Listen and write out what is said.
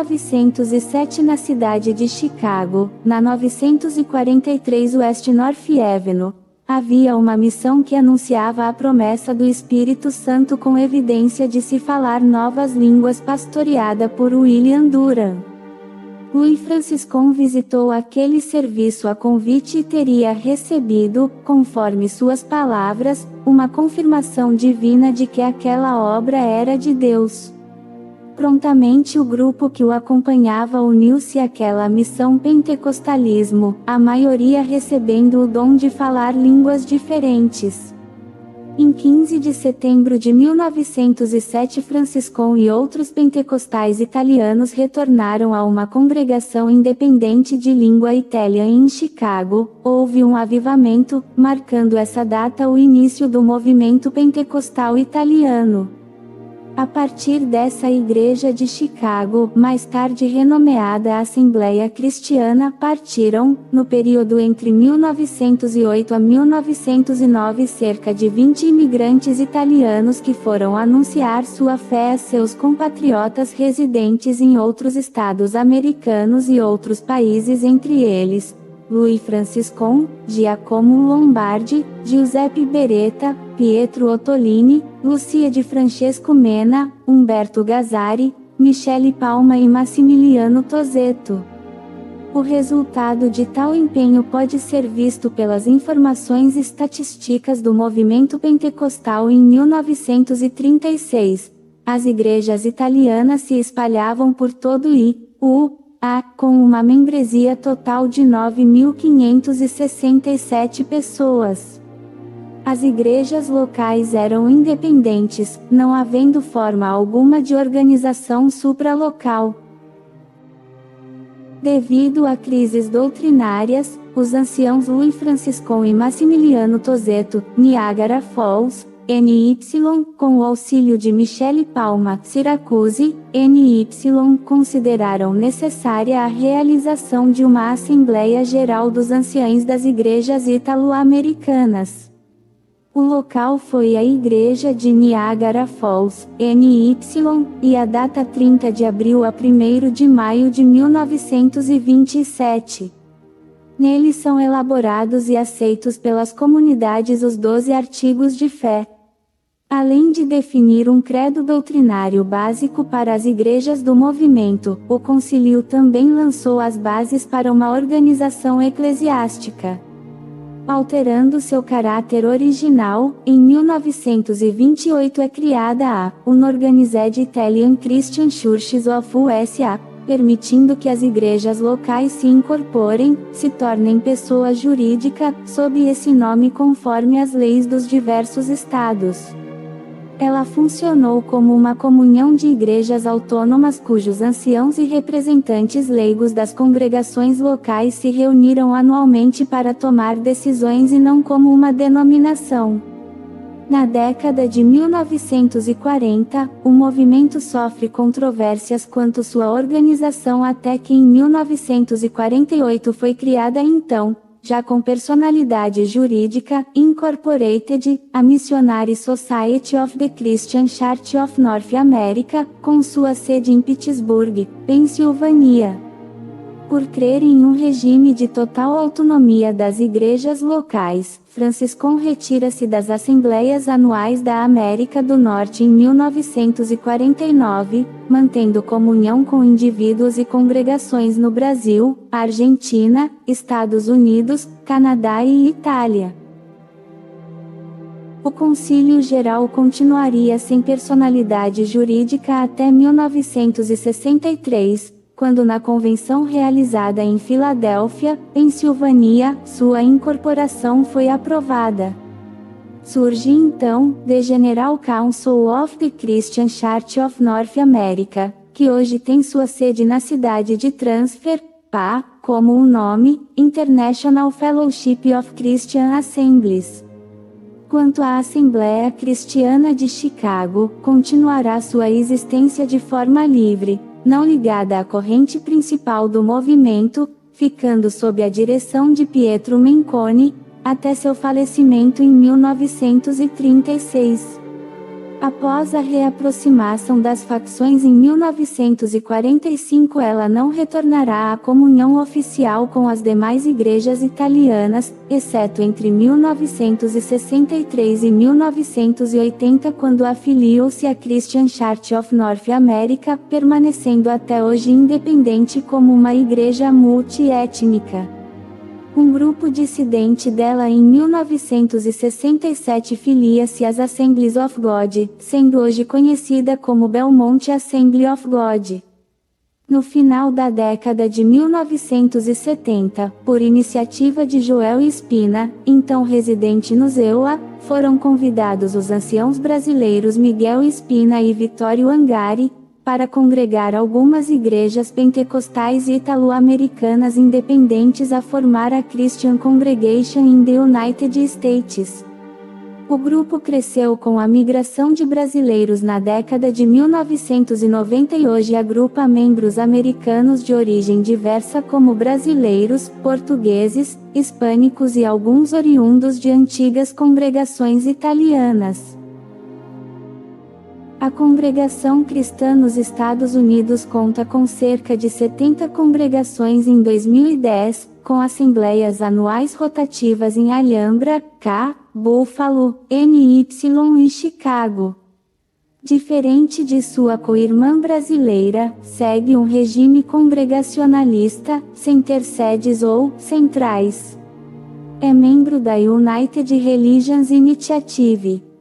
1907 na cidade de Chicago, na 943 West North Avenue, havia uma missão que anunciava a promessa do Espírito Santo com evidência de se falar novas línguas pastoreada por William Duran. Louis Franciscon visitou aquele serviço a convite e teria recebido, conforme suas palavras, uma confirmação divina de que aquela obra era de Deus. Prontamente o grupo que o acompanhava uniu-se àquela missão pentecostalismo, a maioria recebendo o dom de falar línguas diferentes. Em 15 de setembro de 1907 Franciscon e outros pentecostais italianos retornaram a uma congregação independente de língua itália em Chicago. Houve um avivamento, marcando essa data o início do movimento pentecostal italiano. A partir dessa igreja de Chicago, mais tarde renomeada Assembleia Cristiana, partiram, no período entre 1908 a 1909 cerca de 20 imigrantes italianos que foram anunciar sua fé a seus compatriotas residentes em outros estados americanos e outros países, entre eles Louis Franciscon, Giacomo Lombardi, Giuseppe Beretta, Pietro Ottolini, Lucia de Francesco Mena, Umberto Gazzari, Michele Palma e Massimiliano Tosetto. O resultado de tal empenho pode ser visto pelas informações estatísticas do movimento pentecostal em 1936. As igrejas italianas se espalhavam por todo com uma membresia total de 9.567 pessoas. As igrejas locais eram independentes, não havendo forma alguma de organização supralocal. Devido a crises doutrinárias, os anciãos Louis Franciscon e Massimiliano Tosetto, Niagara Falls, NY, com o auxílio de Michele Palma, Syracuse, NY, consideraram necessária a realização de uma Assembleia Geral dos Anciães das Igrejas Italo-Americanas. O local foi a Igreja de Niagara Falls, NY, e a data 30 de abril a 1º de maio de 1927. Nele são elaborados e aceitos pelas comunidades os 12 artigos de fé. Além de definir um credo doutrinário básico para as igrejas do movimento, o concílio também lançou as bases para uma organização eclesiástica. Alterando seu caráter original, em 1928 é criada a Unorganized Italian Christian Churches of USA, permitindo que as igrejas locais se incorporem, se tornem pessoa jurídica, sob esse nome conforme as leis dos diversos estados. Ela funcionou como uma comunhão de igrejas autônomas cujos anciãos e representantes leigos das congregações locais se reuniram anualmente para tomar decisões e não como uma denominação. Na década de 1940, o movimento sofre controvérsias quanto sua organização até que em 1948 foi criada então, já com personalidade jurídica, Incorporated, a Missionary Society of the Christian Church of North America, com sua sede em Pittsburgh, Pensilvânia. Por crer em um regime de total autonomia das igrejas locais, Franciscon retira-se das Assembleias Anuais da América do Norte em 1949, mantendo comunhão com indivíduos e congregações no Brasil, Argentina, Estados Unidos, Canadá e Itália. O Concílio Geral continuaria sem personalidade jurídica até 1963, quando na convenção realizada em Filadélfia, Pensilvânia, sua incorporação foi aprovada. Surge então, The General Council of the Christian Church of North America, que hoje tem sua sede na cidade de Transfer, PA, como o nome, International Fellowship of Christian Assemblies. Quanto à Assembleia Cristiana de Chicago, continuará sua existência de forma livre, não ligada à corrente principal do movimento, ficando sob a direção de Pietro Menconi, até seu falecimento em 1936. Após a reaproximação das facções em 1945, ela não retornará à comunhão oficial com as demais igrejas italianas, exceto entre 1963 e 1980, quando afiliou-se à Christian Church of North America, permanecendo até hoje independente como uma igreja multiétnica. Um grupo dissidente dela em 1967 filia-se às Assemblies of God, sendo hoje conhecida como Belmont Assembly of God. No final da década de 1970, por iniciativa de Joel Spina, então residente no ZEUA, foram convidados os anciãos brasileiros Miguel Spina e Vittorio Angari, para congregar algumas igrejas pentecostais ítalo-americanas independentes a formar a Christian Congregation in the United States. O grupo cresceu com a migração de brasileiros na década de 1990 e hoje agrupa membros americanos de origem diversa como brasileiros, portugueses, hispânicos e alguns oriundos de antigas congregações italianas. A Congregação Cristã nos Estados Unidos conta com cerca de 70 congregações em 2010, com assembleias anuais rotativas em Alhambra, Buffalo, NY e Chicago. Diferente de sua co-irmã brasileira, segue um regime congregacionalista, sem ter sedes ou centrais. É membro da United Religions Initiative.